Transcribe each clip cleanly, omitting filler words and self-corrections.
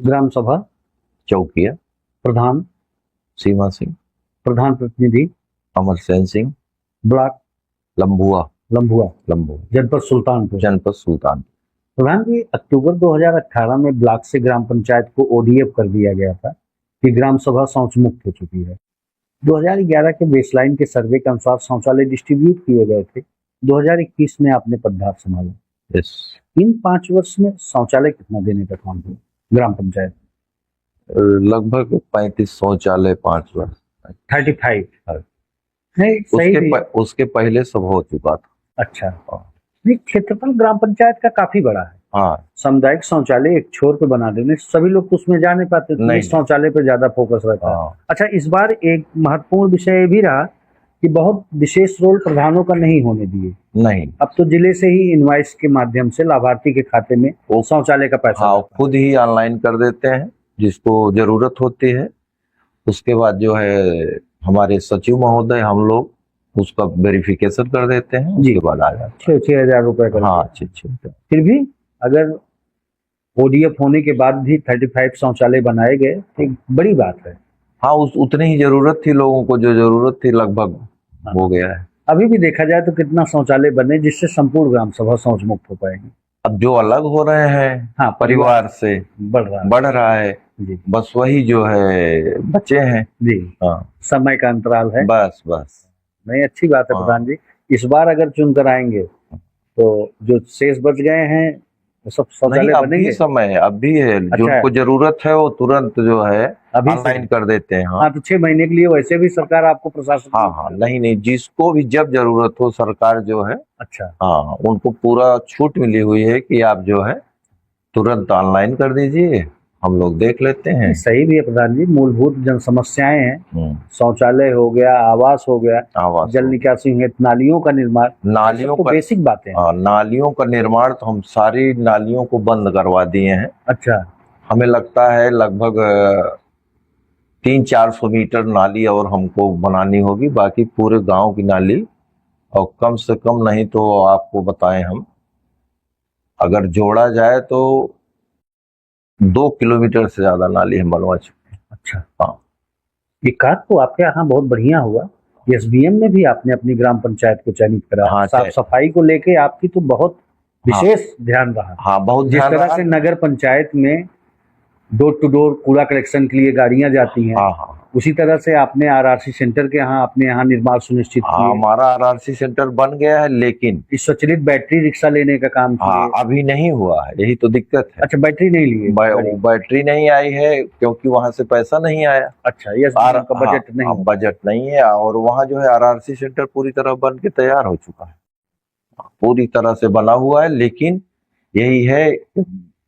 ग्राम सभा चौकिया प्रधान सीमा सिंह, प्रधान प्रतिनिधि अमर सेन सिंह, ब्लॉक लंबुआ लंबुआ लंबुआ जनपद सुल्तानपुर। जनपद सुल्तान। प्रधान जी, अक्टूबर 2018 में ब्लॉक से ग्राम पंचायत को ओडीएफ कर दिया गया था कि ग्राम सभा शौच मुक्त हो चुकी है। 2011 के बेसलाइन के सर्वे के अनुसार शौचालय डिस्ट्रीब्यूट किए गए थे। 2021 में आपने पदभार संभाला। यस, इन 5 वर्ष में शौचालय कितना देने का काम किया ग्राम पंचायत? लगभग 35 शौचालय 5 वर्ष। 35 नहीं सही भी। उसके पहले सब हो चुका था। अच्छा, नहीं क्षेत्रफल ग्राम पंचायत का काफी बड़ा है। हाँ, सामुदायिक शौचालय एक छोर पे बना देने सभी लोग तो उसमें जा नहीं पाते, तो नहीं, शौचालय पे ज्यादा फोकस रहता है। हाँ, अच्छा, इस बार एक महत्वपूर्ण विषय ये भी रहा कि बहुत विशेष रोल प्रधानों का नहीं होने दिए। नहीं, अब तो जिले से ही इनवाइस के माध्यम से लाभार्थी के खाते में शौचालय का पैसा हाँ, खुद ही ऑनलाइन कर देते हैं जिसको जरूरत होती है। उसके बाद जो है हमारे सचिव महोदय हम लोग उसका वेरिफिकेशन कर देते हैं, उसके बाद आ जाता है। 6,000 रुपए का। हाँ, अच्छे। फिर भी अगर ओडीएफ होने के बाद भी 35 शौचालय बनाए गए तो एक बड़ी बात है। हाँ, उतनी ही जरूरत थी लोगों को, जो जरूरत थी लगभग हो गया है। अभी भी देखा जाए तो कितना शौचालय बने जिससे संपूर्ण ग्राम सभा शौच मुक्त हो पाएगी? अब जो अलग हो रहे हैं, हाँ, परिवार से बढ़ रहा है जी, बस वही जो है बच्चे हैं जी। हाँ, समय का अंतराल है। बस नहीं, अच्छी बात है प्रधान जी। इस बार अगर चुन कर आएंगे तो जो शेष बच गए हैं वो सब शौचालय बनेंगे। समय अब भी है। अच्छा, जिनको जरूरत है वो तुरंत जो है अभी ऑनलाइन कर देते हैं। हाँ, तो 6 महीने के लिए वैसे भी सरकार आपको प्रशासन। हाँ, नहीं, जिसको भी जब जरूरत हो सरकार जो है, अच्छा, हाँ, उनको पूरा छूट मिली हुई है कि आप जो है तुरंत ऑनलाइन कर दीजिए, हम लोग देख लेते हैं। सही भी है प्रधान जी। मूलभूत जन समस्याएं हैं, शौचालय हो गया, आवास हो गया, जल निकासी हेतु नालियों का निर्माण, नालियों तो का बेसिक बातें हैं। नालियों का निर्माण तो हम सारी नालियों को बंद करवा दिए हैं। अच्छा, हमें लगता है लगभग 300-400 मीटर नाली और हमको बनानी होगी, बाकी पूरे गांव की नाली, और कम से कम नहीं तो आपको बताएं हम अगर जोड़ा जाए तो 2 किलोमीटर से ज्यादा नाली हम बनवा चुके हैं। अच्छा, हाँ, ये कार्य तो आपके यहाँ बहुत बढ़िया हुआ। एसबीएम में भी आपने अपनी ग्राम पंचायत को चयनित करा। हाँ, साफ सफाई को लेके आपकी तो बहुत विशेष ध्यान रहा। हाँ, बहुत जिस तरह से नगर पंचायत में डोर टू डोर कूड़ा कलेक्शन के लिए गाड़ियां जाती हैं, हाँ, उसी तरह से आपने आरआरसी सेंटर के यहाँ अपने यहाँ निर्माण सुनिश्चित किया। हमारा आरआरसी सेंटर बन गया है, लेकिन इस स्वचालित बैटरी रिक्शा लेने का काम किया। अभी नहीं हुआ है, यही तो दिक्कत है। अच्छा, बैटरी नहीं लिए? बैटरी नहीं आई है क्योंकि वहां से पैसा नहीं आया। अच्छा, ये बजट नहीं है। और वहाँ जो है आरआरसी सेंटर पूरी तरह बन के तैयार हो चुका है, पूरी तरह से बना हुआ है, लेकिन यही है।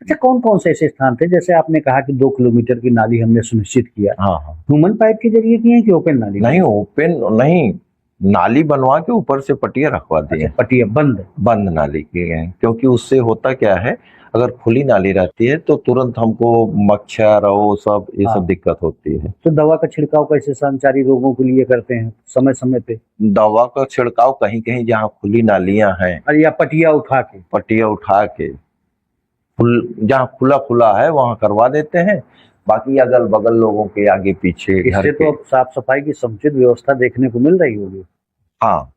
अच्छा, कौन कौन से ऐसे स्थान थे जैसे आपने कहा कि 2 किलोमीटर की नाली हमने सुनिश्चित किया? हाँ, ह्यूमन पाइप के जरिए किए कि ओपन नाली? नहीं, ओपन नहीं, नाली बनवा के ऊपर से पटिया रखवा दिए। अच्छा, पटिया बंद नाली किए हैं, क्योंकि उससे होता क्या है, अगर खुली नाली रहती है तो तुरंत हमको मच्छर और सब ये सब दिक्कत होती है। तो दवा का छिड़काव कैसे संचारी रोगों के लिए करते हैं समय समय पे? दवा का छिड़काव कहीं कहीं जहाँ खुली नालियां हैं, या पटिया उठा के जहाँ खुला है वहां करवा देते हैं। बाकी अगल बगल लोगों के आगे पीछे इससे तो अब साफ सफाई की समुचित व्यवस्था देखने को मिल रही होगी। हाँ।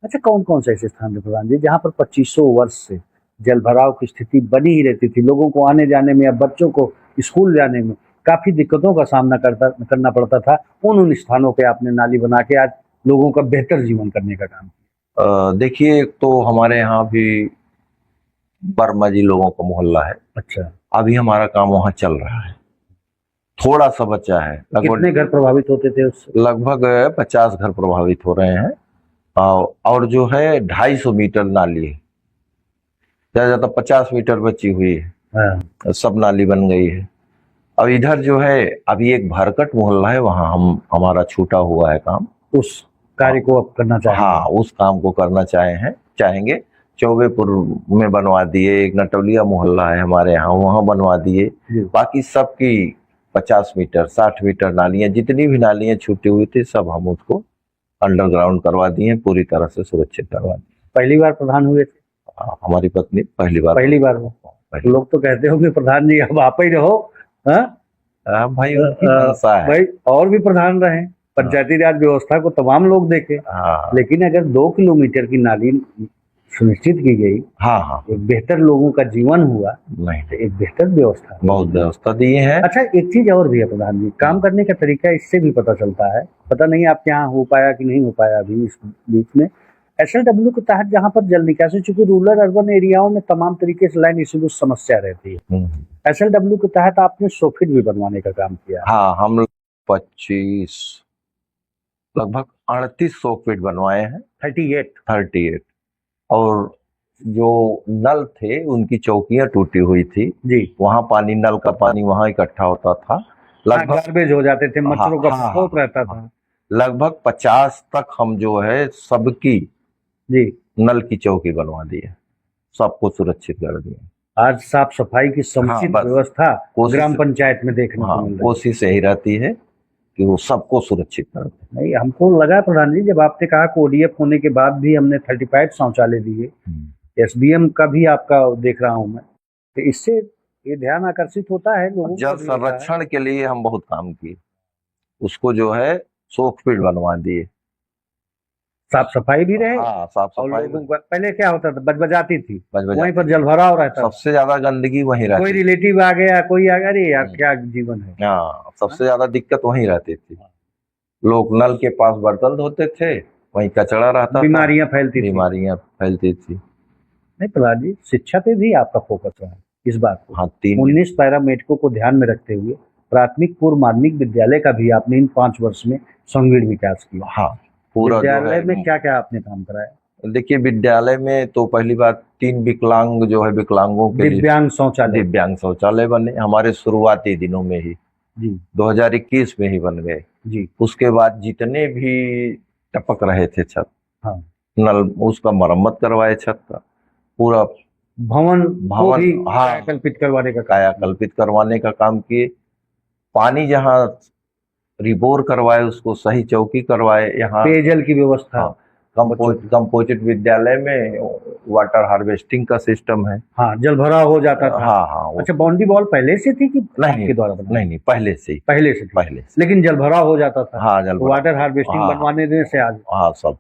अच्छा, कौन कौन से ऐसे स्थान थे प्रधान जी जहाँ पर 2500 वर्ष से जल भराव की स्थिति बनी ही रहती थी? लोगों को आने जाने में या बच्चों को स्कूल जाने में काफी दिक्कतों का सामना करना पड़ता था। उन स्थानों पे आपने नाली बना के आज लोगों का बेहतर जीवन करने का काम किया। देखिए, तो हमारे यहाँ भी बर्मा जी लोगों का मोहल्ला है। अच्छा, अभी हमारा काम वहाँ चल रहा है, थोड़ा सा बचा है। कितने घर प्रभावित होते थे उससे? लगभग 50 घर प्रभावित हो रहे हैं। और जो है 250 मीटर नाली है, ज्यादा 50 मीटर बची हुई है। सब नाली बन गई है। अब इधर जो है अभी एक भरकट मोहल्ला है, वहाँ हमारा छूटा हुआ है काम। उस कार्य को अब करना चाहेंगे? हाँ, उस काम को करना चाहेंगे। चौबेपुर में बनवा दिए, एक नटौलिया मोहल्ला है हमारे यहाँ, वहाँ बनवा दिए। बाकी सबकी 50 मीटर 60 मीटर नालियां, जितनी भी नालियां छूटी हुई थी सब हम उसको अंडरग्राउंड करवा दिए, पूरी तरह से सुरक्षित करवा दिए। पहली बार प्रधान हुए थे? हमारी पत्नी पहली बार हो। लोग तो कहते हो कि प्रधान जी अब आप ही रहो, हाँ? भाई उनकी मंशा है। भाई और भी प्रधान रहे, पंचायती राज व्यवस्था को तमाम लोग देखे, हाँ लेकिन अगर 2 किलोमीटर की नाली सुनिश्चित की गई, हाँ हाँ, एक बेहतर लोगों का जीवन हुआ, नहीं तो एक बेहतर व्यवस्था। बहुत व्यवस्था दिए हैं। अच्छा, एक चीज और भी है प्रधान जी, काम करने का तरीका इससे भी पता चलता है, पता नहीं आपके यहाँ हो पाया कि नहीं हो पाया अभी इस बीच में। SLW के तहत जहाँ पर जल निकासी, चूंकि रूरल अर्बन एरियाओं में तमाम तरीके से लाइन इशू समस्या रहती है, SLW के तहत आपने सोफिट भी बनवाने का काम किया। हाँ, हम 25 लगभग 3800 फीट बनवाए हैं। 38 और जो नल थे उनकी चौकियां टूटी हुई थी जी, वहां पानी, नल का पानी वहां इकट्ठा होता था, लगभग गार्बेज हो जाते थे, मच्छरों का हाँ, प्रकोप रहता था। लगभग 50 तक हम जो है सबकी जी, नल की चौकी बनवा दी है, सबको सुरक्षित कर दिया। आज साफ सफाई की समुचित बस व्यवस्था कोशिश- ग्राम पंचायत में देखने को मिल रही है। कोशिश यही रहती है कि वो सबको सुरक्षित कर दे। नहीं, हमको लगा प्रधान जी, जब आपने कहा कि ODF होने के बाद भी हमने 35 शौचालय दिए, SBM का भी आपका देख रहा हूं मैं, तो इससे ये ध्यान आकर्षित होता है लोगों जल को भी होता है। संरक्षण के लिए हम बहुत काम किए, उसको जो है 100 फीट बनवा दिए। साफ सफाई भी रहे, हाँ, साफ और सफाई लोगों का पहले क्या होता था, बजबजाती थी, बजबजाती वहीं पर जलभराव रहता था, सबसे ज्यादा गंदगी वहीं कोई रहती। रिलेटिव आ गया, कोई आ गया, अरे यार क्या जीवन है। हाँ, सबसे ज्यादा दिक्कत वहीं रहती थी। लोग नल के पास बर्तन धोते थे, वहीं कचरा रहता था, बीमारियां फैलती थी। बीमारियां फैलती थी। नहीं प्रहलाद जी, शिक्षा पे भी आपका फोकस रहा है इस बात को। हाँ, 3 19 पैरा मेडको को ध्यान में रखते हुए प्राथमिक पूर्व माध्यमिक विद्यालय का भी आपने इन 5 वर्ष में संगीण विकास किया। हाँ, पूरा जो विद्यालय है में क्या क्या आपने काम कराया? देखिए, विद्यालय में तो पहली बात 3 विकलांग जो है विकलांगों के लिए दिव्यांग शौचालय बने हमारे शुरुआती दिनों में ही जी, 2021 में ही बन गए जी। उसके बाद जितने भी टपक रहे थे छत, हाँ, नल, उसका मरम्मत करवाए छत का, पूरा भवन को भी हाँ, कायाकल्पित करवाने का कायाकल्पित करवाने का काम किए। पानी जहाँ रिबोर करवाए उसको सही चौकी करवाए। यहाँ पेयजल की व्यवस्था, हाँ, कंपोजिट विद्यालय में वाटर हार्वेस्टिंग का सिस्टम है। हाँ, जल भराव हो जाता था। हाँ हाँ, अच्छा, बाउंड्री वॉल पहले से थी कि नहीं आपके द्वारा बना? नहीं, पहले से ही, पहले से थी, पहले से। लेकिन जल भराव हो जाता था। हाँ, जल तो वाटर हार्वेस्टिंग हाँ, बनवाने देने से आज। हाँ, सब।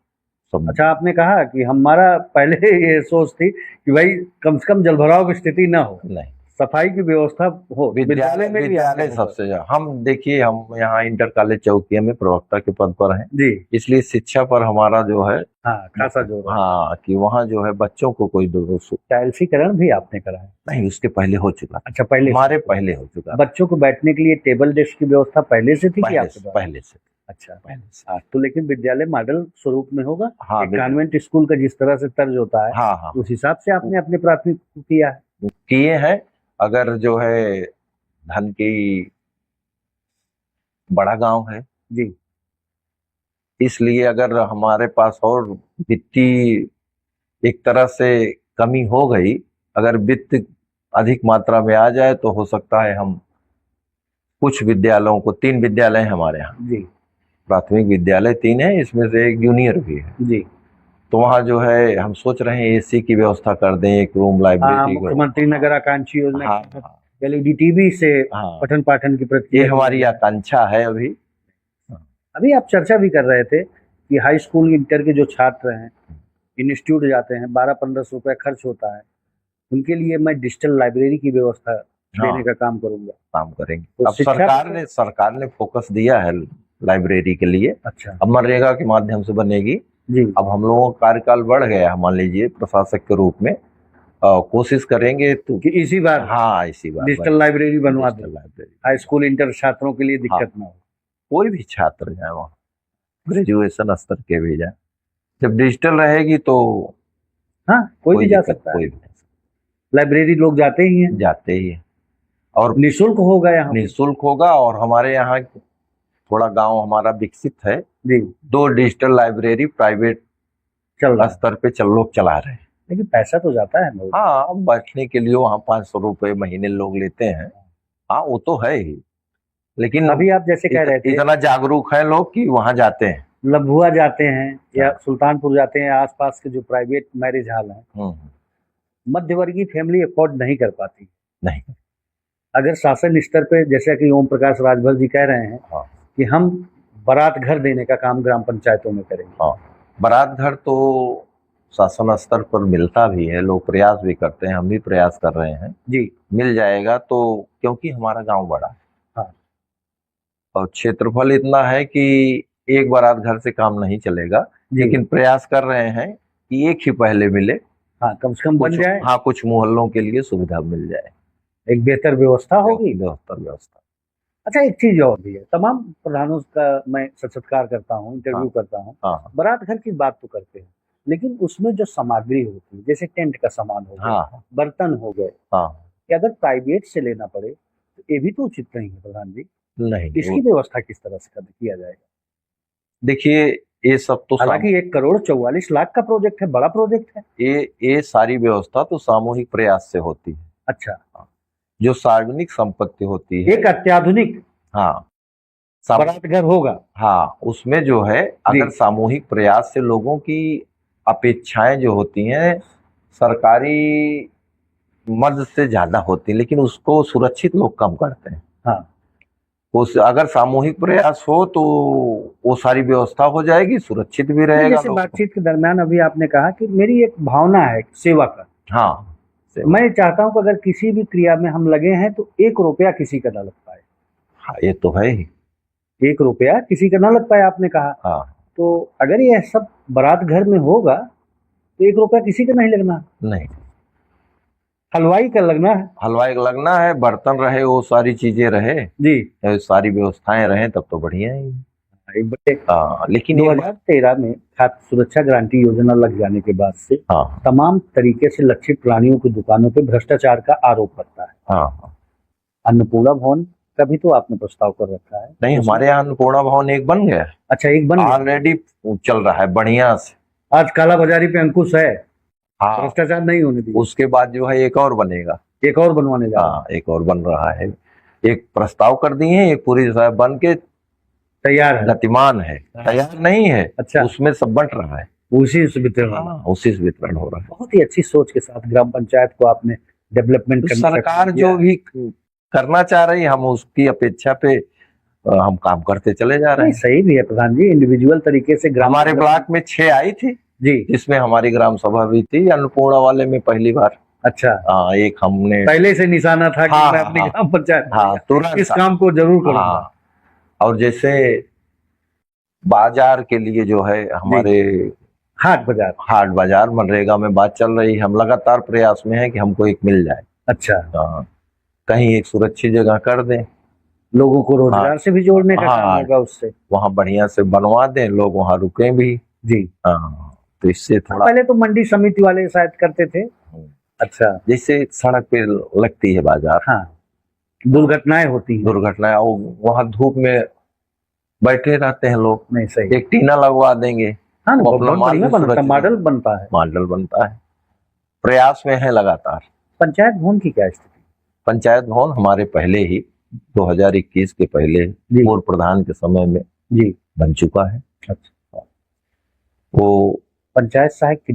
अच्छा, आपने कहा कि हमारा पहले ये सोच थी कि भाई कम से कम जल भराव की स्थिति ना हो, नहीं, सफाई की व्यवस्था हो। विद्यालय में भी विद्यालय सबसे ज्यादा हम देखिए, हम यहाँ इंटर कॉलेज चौकिया में प्रवक्ता के पद पर हैं जी, इसलिए शिक्षा पर हमारा जो है हाँ, खासा जोर है। हाँ, कि वहाँ जो है बच्चों को कोई टाइल्सीकरण भी आपने कराया? नहीं, उसके पहले हो चुका। अच्छा, पहले हमारे पहले हो चुका। बच्चों को बैठने के लिए टेबल डेस्क की व्यवस्था पहले से थी कि आपके द्वारा? पहले से। अच्छा, पहले से। हाँ, तो लेकिन विद्यालय मॉडल स्वरूप में होगा। हाँ, कॉन्वेंट स्कूल का जिस तरह से तर्ज होता है, हाँ हाँ, उस हिसाब से आपने अपने प्राथमिक किया है। किए हैं। अगर जो है धन की बड़ा गांव है जी, इसलिए अगर हमारे पास और वित्तीय एक तरह से कमी हो गई, अगर वित्त अधिक मात्रा में आ जाए तो हो सकता है हम कुछ विद्यालयों को, 3 विद्यालय हैं हमारे यहाँ जी, प्राथमिक विद्यालय 3 है, इसमें से एक जूनियर भी है जी। तो वहाँ जो है हम सोच रहे हैं AC की व्यवस्था कर दें, एक रूम लाइब्रेरी। मुख्यमंत्री नगर आकांक्षी योजना हाँ, LED TV से हाँ, पठन पाठन की प्रक्रिया, ये हमारी आकांक्षा है। अभी आप चर्चा भी कर रहे थे कि हाई स्कूल इंटर के जो छात्र हैं, इंस्टीट्यूट जाते हैं, 12-1500 रुपये खर्च होता है, उनके लिए मैं डिजिटल लाइब्रेरी की व्यवस्था देने का काम करूंगा। काम करेंगे। तो अब सरकार ने फोकस दिया है लाइब्रेरी के लिए। अच्छा, अब मनरेगा के माध्यम से बनेगी जी। अब हम लोगों का कार्यकाल बढ़ गया, मान लीजिए प्रशासक के रूप में कोशिश करेंगे तो कि इसी बार, हाँ, इसी बार डिजिटल लाइब्रेरी बनवा दें, लाइब्रेरी हाई स्कूल इंटर छात्रों के लिए दिक्कत ना हो। कोई भी छात्र जाए वहाँ, ग्रेजुएशन स्तर के भी जाए, जब डिजिटल रहेगी तो हाँ, कोई भी जा सकता है। कोई भी लाइब्रेरी लोग जाते ही हैं, जाते ही है और निःशुल्क होगा, यहाँ निःशुल्क होगा। और हमारे यहाँ थोड़ा गांव हमारा विकसित है जी, 2 डिजिटल लाइब्रेरी प्राइवेट चल रहा स्तर पे लोग चला रहे हैं। लेकिन पैसा तो जाता है लोग। हाँ, बैठने के लिए वहाँ 500 रुपये महीने लोग लेते हैं। हाँ, वो तो है ही, लेकिन अभी आप जैसे कह रहे थे, इतना जागरूक है लोग कि वहाँ जाते हैं, लभुआ जाते हैं या सुल्तानपुर जाते हैं, आसपास के जो प्राइवेट मैरिज हॉल हैं, मध्यवर्गीय फैमिली अफोर्ड नहीं कर पाती। नहीं। अगर शासन स्तर पे, जैसे कि ओम प्रकाश राजभर जी कह रहे हैं हाँ। कि हम बारात घर देने का काम ग्राम पंचायतों में करेंगे। हाँ, बारात घर तो शासन स्तर पर मिलता भी है, लोग प्रयास भी करते हैं, हम भी प्रयास कर रहे हैं, जी। मिल जाएगा तो, क्योंकि हमारा गांव बड़ा है। हाँ। और क्षेत्रफल इतना है कि एक बारात घर से काम नहीं चलेगा, जी। लेकिन प्रयास कर रहे हैं कि एक ही पहले मिले। हाँ, कम से कम बन जाए। हाँ, कुछ मोहल्लों के लिए सुविधा मिल जाए, एक बेहतर व्यवस्था होगी। व्यवस्था। अच्छा, एक चीज और भी है, तमाम प्रधानों का मैं साक्षात्कार करता हूँ, इंटरव्यू करता हूँ, हाँ बारात घर की बात तो करते हैं, लेकिन उसमें जो सामग्री होती है, जैसे टेंट का सामान हो गया, हाँ बर्तन हो गए, हाँ, कि अगर प्राइवेट से लेना पड़े तो ये भी तो उचित नहीं है प्रधान जी। नहीं, इसकी व्यवस्था किस तरह से किया जाएगा? देखिए ये सब तो हालांकि 1,44,00,000 का प्रोजेक्ट है, बड़ा प्रोजेक्ट है। ये सारी व्यवस्था तो सामूहिक प्रयास से होती है। अच्छा। जो सार्वजनिक संपत्ति होती है, एक अत्याधुनिक हाँ, बारात घर होगा। हाँ, उसमें जो है अगर सामूहिक प्रयास से लोगों की अपेक्षाएं जो होती हैं सरकारी मदद से ज्यादा होती है, लेकिन उसको सुरक्षित लोग कम करते हैं। हाँ। उस अगर सामूहिक प्रयास हो तो वो सारी व्यवस्था हो जाएगी, सुरक्षित भी रहेगा। जैसे बातचीत के दरमियान अभी आपने कहा कि मेरी एक भावना है सेवा का। हाँ, मैं चाहता हूं कि अगर किसी भी क्रिया में हम लगे हैं तो 1 रुपया किसी का ना लग पाए। हाँ, ये तो है ही, 1 रुपया किसी का ना लग पाए, आपने कहा। हाँ। तो अगर ये सब बारात घर में होगा तो 1 रुपया किसी का नहीं लगना। नहीं, हलवाई का लगना है। हलवाई का लगना है, बर्तन रहे, वो सारी चीजें रहे जी, सारी व्यवस्थाएं रहे, तब तो बढ़िया है। लेकिन 2013 में खाद्य सुरक्षा गारंटी योजना लग जाने के बाद से तमाम तरीके से लक्षित प्राणियों की दुकानों पे भ्रष्टाचार का आरोप पड़ता है। अन्नपूर्णा भवन का भी तो आपने प्रस्ताव कर रखा है? नहीं, हमारे यहाँ अन्नपूर्णा भवन एक बन गया। अच्छा, एक बन गया, ऑलरेडी चल रहा है बढ़िया से। आज काला बाजारी पे अंकुश है। हाँ, भ्रष्टाचार नहीं होने दिया। उसके बाद जो है एक और बनेगा, एक और बनवाने जा रहा है। एक और बन रहा है, एक प्रस्ताव कर दिए हैं, एक पूरी बन के तैयार है, गतिमान है, तैयार नहीं है। अच्छा, उसमें सब बंट रहा है, उसी से वितरण हो रहा है। बहुत ही अच्छी सोच के साथ ग्राम पंचायत को आपने डेवलपमेंट करने सरकार जो भी करना चाह रही है, हम उसकी अपेक्षा पे हम काम करते चले जा रहे हैं। सही भी है प्रधान जी, इंडिविजुअल तरीके से। हमारे ब्लॉक में 6 आई थी जी, जिसमें हमारी ग्राम सभा भी थी, अन्नपूर्णा वाले में पहली बार। अच्छा, एक हमने पहले से निशाना था कि मैं अपनी ग्राम पंचायत तुरंत इस काम को जरूर करूंगा। और जैसे बाजार के लिए जो है हमारे हाट बाजार मनरेगा में बात चल रही है, हम लगातार प्रयास में है कि हमको एक मिल जाए। अच्छा, कहीं एक सुरक्षित जगह कर दें, लोगों को रोजगार से भी जोड़ने का काम होगा उससे। वहाँ बढ़िया से बनवा दें, लोग वहाँ रुके भी। जी, तो इससे थोड़ा, पहले तो मंडी समिति वाले शायद करते थे। अच्छा, जैसे सड़क पे लगती है बाजार, दुर्घटनाएं होती हैं, वहाँ धूप में बैठे रहते हैं लोग। नहीं, सही, एक टीना लगवा देंगे, मॉडल बनता है। प्रयास में है लगातार। पंचायत भवन की क्या स्थिति? पंचायत भवन हमारे पहले ही 2021 के पहले पूर्व प्रधान के समय में जी बन चुका है। अच्छा, वो पंचायत सहायक की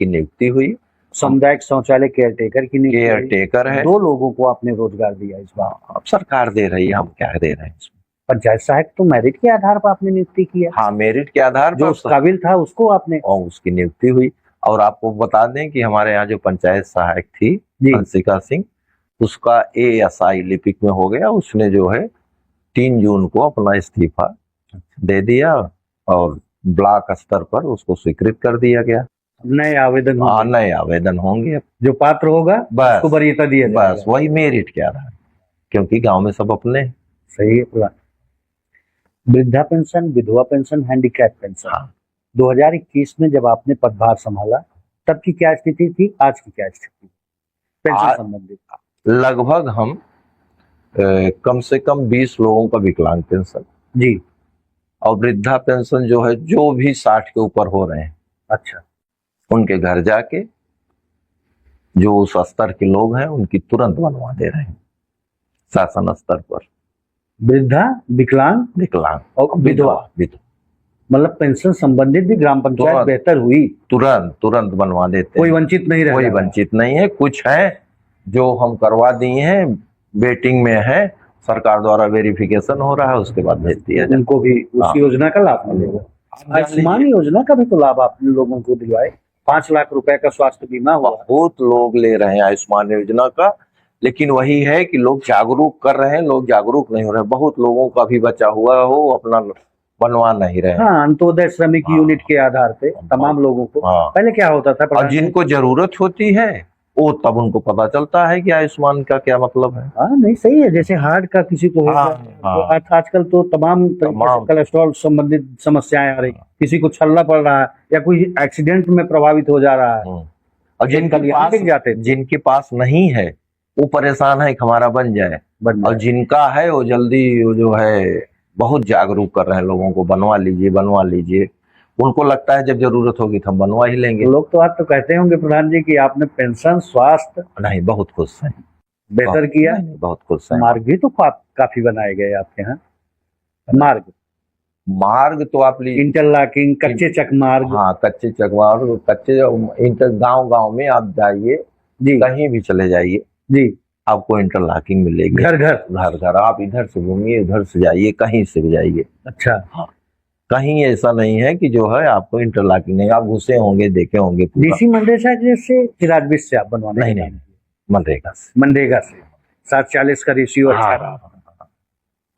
नियुक्ति हुई, सामुदायिक शौचालय केयरटेकर की नियुक्ति है। 2 लोगों को आपने रोजगार दिया इस बार। अब सरकार दे रही है, हम क्या दे रहे हैं इसमें। पंचायत सहायक तो मेरिट के आधार पर आपने नियुक्ति की है। हाँ, मेरिट के आधार पर जो काबिल था उसको आपने, और उसकी नियुक्ति हुई। और आपको बता दें कि हमारे यहाँ जो पंचायत सहायक थी हंसिका सिंह, उसका ASI लिपिक में हो गया। उसने जो है 3 जून को अपना इस्तीफा दे दिया और ब्लॉक स्तर पर उसको स्वीकृत कर दिया गया। नए आवेदन होंगे, जो पात्र होगा उसको वरीयता दिया जाएगा। बस वही मेरिट के आधार, क्योंकि गांव में सब अपने। सही है। वृद्धा पेंशन, विधवा पेंशन, हैंडीकैप पेंशन, 2021 में जब आपने पदभार संभाला तब की क्या स्थिति थी, आज की क्या स्थिति पेंशन संबंधित? लगभग हम कम से कम 20 लोगों का विकलांग पेंशन जी, और वृद्धा पेंशन जो है, जो भी 60 के ऊपर हो रहे हैं, अच्छा, उनके घर जाके जो उस स्तर के लोग हैं उनकी तुरंत बनवा दे रहे हैं शासन स्तर पर। वृद्धा, विकलांग और विधवा, मतलब पेंशन संबंधित भी ग्राम पंचायत बेहतर हुई, तुरंत बनवा देते, कोई वंचित नहीं रहे, कोई वंचित नहीं है। कुछ है जो हम करवा दिए हैं वेटिंग में है, सरकार द्वारा वेरिफिकेशन हो रहा है, उसके बाद भेज दिया जाए। उनको भी उस योजना का लाभ मिलेगा। आयुष्मान योजना का भी तो लाभ आपने लोगों को दिलवाए, 5 लाख रुपए का स्वास्थ्य बीमा हुआ। बहुत लोग ले रहे हैं आयुष्मान योजना का, लेकिन वही है कि लोग जागरूक कर रहे हैं, लोग जागरूक नहीं हो रहे। बहुत लोगों का भी बचा हुआ हो अपना बनवा नहीं रहे। हाँ, अंत्योदय श्रमिक यूनिट के आधार पे तमाम लोगों को। पहले क्या होता था, और जिनको जरूरत होती है वो तब उनको पता चलता है कि आयुष्मान का क्या मतलब है। हाँ नहीं सही है, जैसे हार्ट का किसी को होगा, तो आजकल तो तमाम कोलेस्ट्रॉल संबंधित समस्याएं आ रही, किसी को छलना पड़ रहा है या कोई एक्सीडेंट में प्रभावित हो जा रहा है, और जिनके पास नहीं है वो परेशान है कि हमारा बन जाए, और जिनका है वो जल्दी वो जो है बहुत जागरूक कर रहे हैं लोगों को, बनवा लीजिए बनवा लीजिए। उनको लगता है जब जरूरत होगी तो हम बनवा ही लेंगे। लोग तो आज तो कहते होंगे प्रधान जी कि आपने पेंशन स्वास्थ्य नहीं, बहुत खुश हैं, बेहतर किया, बहुत खुश हैं। मार्ग भी तो काफी बनाए गए आपके यहाँ। मार्ग तो आप इंटरलॉकिंग, कच्चे चक मार्ग। हाँ, कच्चे चक मार्ग, कच्चे गांव में आप जाइए जी, कहीं भी चले जाइए जी, आपको इंटरलॉकिंग मिलेगी। घर घर आप इधर से घूमिए, उधर से जाइए, कहीं से भी जाइए। अच्छा, हाँ, कहीं ऐसा नहीं है कि जो है आपको इंटरलॉकिंग नहीं। आप घुसे होंगे, देखे होंगे। डीसी मनरेगा से राजवीर से आप बनवाने? नहीं, मनरेगा से 7:40 का रेशियो अच्छा रहा।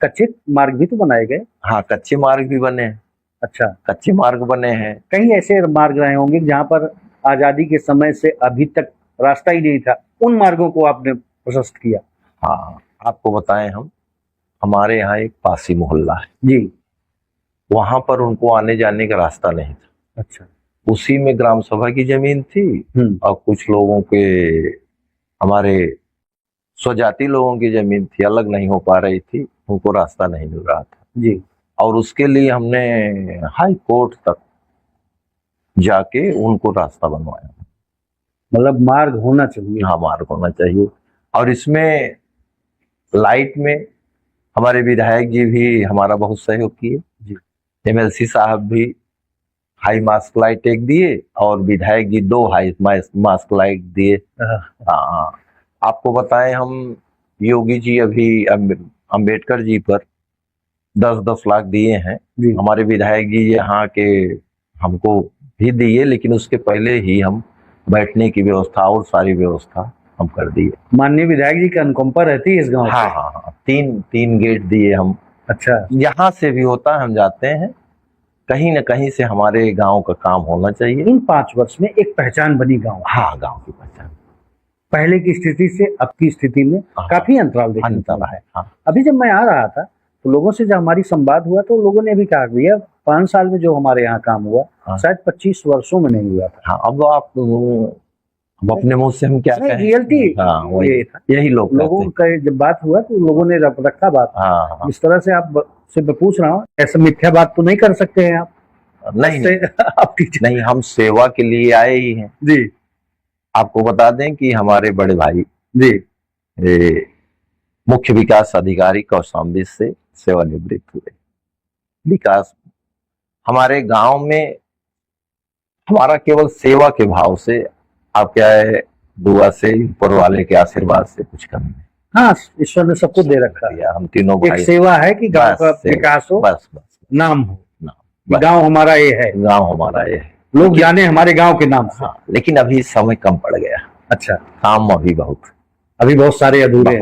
कच्चे मार्ग भी तो बनाए गए? हाँ, कच्चे मार्ग भी बने हैं। अच्छा, कच्चे मार्ग बने हैं। कहीं ऐसे मार्ग रहे होंगे जहाँ पर आजादी के समय से अभी तक रास्ता ही नहीं था, उन मार्गों को आपने प्रशस्त किया। हाँ, आपको बताएं, हमारे यहाँ एक पासी मोहल्ला है जी, वहां पर उनको आने जाने का रास्ता नहीं था। अच्छा, उसी में ग्राम सभा की जमीन थी और कुछ लोगों के, हमारे स्वजाति लोगों की जमीन थी, अलग नहीं हो पा रही थी, उनको रास्ता नहीं मिल रहा था जी। और उसके लिए हमने हाई कोर्ट तक जाके उनको रास्ता बनवाया। मतलब मार्ग होना चाहिए। हाँ, मार्ग होना चाहिए। और इसमें लाइट में हमारे विधायक जी भी हमारा बहुत सहयोग किए जी। MLC साहब भी हाई मास्क लाइट एक दिए और विधायक जी 2 हाई मास्क लाइट दिए। हाँ, आपको बताएं, हम योगी जी अभी अंबेडकर जी पर 10-10 लाख दिए हैं। हमारे विधायक जी यहाँ के हमको भी दिए, लेकिन उसके पहले ही हम बैठने की व्यवस्था और सारी व्यवस्था हम कर दिए। माननीय विधायक जी का अनुकंपा रहती है इस गांव? हाँ, 3 गेट दिए हम। अच्छा, यहाँ से भी होता है, हम जाते हैं, कहीं न कहीं से हमारे गांव का काम होना चाहिए। इन 5 वर्ष में एक पहचान बनी गांव। हाँ, गांव की पहचान पहले की स्थिति से अब की स्थिति में काफी अंतराल देखने को मिला है। अभी जब मैं आ रहा था तो लोगों से जब हमारी संवाद हुआ तो लोगों ने भी कहा भैया 5 साल में जो हमारे यहाँ काम हुआ शायद 25 वर्षों में नहीं हुआ था। हाँ, अब आप अपने मुंह से हम क्या कहें, रियलिटी यही लोगों का जब बात हुआ तो लोगों ने रखा बात। हाँ, इस तरह से आप से मैं पूछ रहा हूँ, ऐसा मिथ्या बात तो नहीं कर सकते हैं आप? नहीं, हम सेवा के लिए आए ही हैं जी। आपको बता दें कि हमारे बड़े भाई जी मुख्य विकास अधिकारी कौशाम्बी से सेवानिवृत्त हुए। विकास हमारे गांव में हमारा केवल सेवा के भाव से, आप क्या है, दुआ से, ऊपर वाले के आशीर्वाद से कुछ कम नहीं। हाँ, ईश्वर ने सबको दे रखा है। हम तीनों भाई, एक सेवा है कि गांव का विकास हो, बस नाम हो, गांव हमारा ये है, गांव हमारा ये है, लोग जाने हमारे गांव के नाम से। हाँ, लेकिन अभी समय कम पड़ गया। अच्छा, काम अभी बहुत सारे अधूरे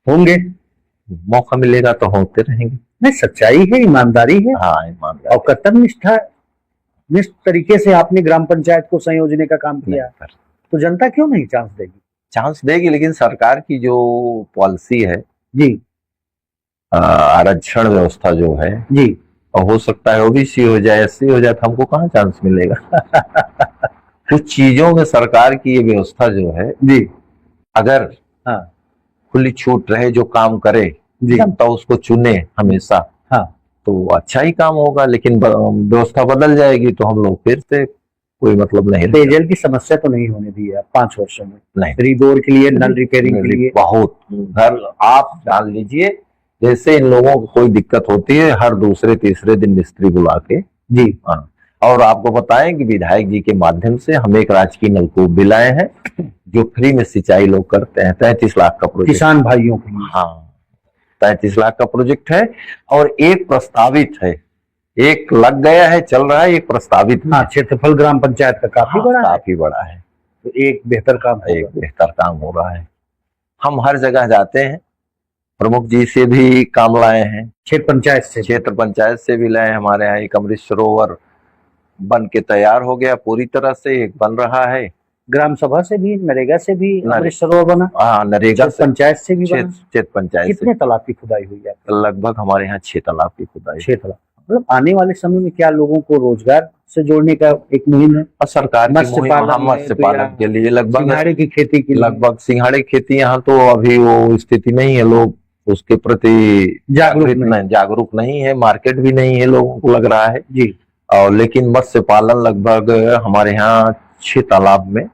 होंगे। मौका मिलेगा तो होते रहेंगे। नहीं, सच्चाई है, ईमानदारी है। हाँ, ईमानदारी और कर्तव्यनिष्ठ तरीके से आपने ग्राम पंचायत को संयोजने का काम किया, तो जनता क्यों नहीं चांस देगी? चांस देगी, लेकिन सरकार की जो पॉलिसी है जी, आरक्षण व्यवस्था जो है जी, और हो सकता है OBC हो जाए, SC हो जाए, तो हमको कहाँ चांस मिलेगा? कुछ चीजों में सरकार की ये व्यवस्था जो है जी, अगर हाँ, खुली छूट रहे, जो काम करे जनता उसको चुने हमेशा, हाँ, तो अच्छा ही काम होगा। लेकिन व्यवस्था बदल जाएगी तो हम लोग फिर से कोई मतलब नहीं। पेयजल की समस्या तो नहीं होने दी है 5 वर्षों में? नहीं, रिबोर के लिए, नल रिपेयरिंग के लिए बहुत घर आप जान लीजिए, जैसे इन लोगों को कोई दिक्कत होती है हर दूसरे तीसरे दिन मिस्त्री बुला के जी, हाँ, और आपको बताएं कि विधायक जी के माध्यम से हम एक राजकीय नलकूप भी लाए हैं जो फ्री में सिंचाई लोग करते हैं। 33 लाख का प्रोजेक्ट, किसान भाइयों के लिए। हाँ 33 लाख का प्रोजेक्ट है। और एक प्रस्तावित है, एक लग गया है, चल रहा है, एक प्रस्तावित हाँ, क्षेत्रफल ग्राम पंचायत का काफी बड़ा है, काफी बड़ा है। तो एक बेहतर काम एक बेहतर काम हो रहा है। हम हर जगह जाते हैं, प्रमुख जी से भी काम लाए हैं, क्षेत्र पंचायत से भी लाए। हमारे यहाँ एक अमृत सरोवर बन के तैयार हो गया पूरी तरह से, एक बन रहा है। ग्राम सभा से भी, नरेगा से भी अमृत सरोवर बना। हाँ, नरेगा से, पंचायत से भी बना। क्षेत्र पंचायत कितने तालाब की खुदाई हुई है? लगभग हमारे यहाँ 6 तालाब की खुदाई। 6 तालाब। मतलब आने वाले समय में क्या लोगों को रोजगार से जोड़ने का एक मुहिम है? और सरकार मत्स्य पालन के लिए लगभग सिंघाड़े की खेती के लिए, लगभग सिंघाड़े की खेती यहाँ तो अभी वो स्थिति नहीं है, लोग उसके प्रति जागरूक नहीं है, मार्केट भी नहीं है लोगों को लग रहा है जी। और लेकिन मत्स्य पालन लगभग हमारे यहाँ 6 तालाब में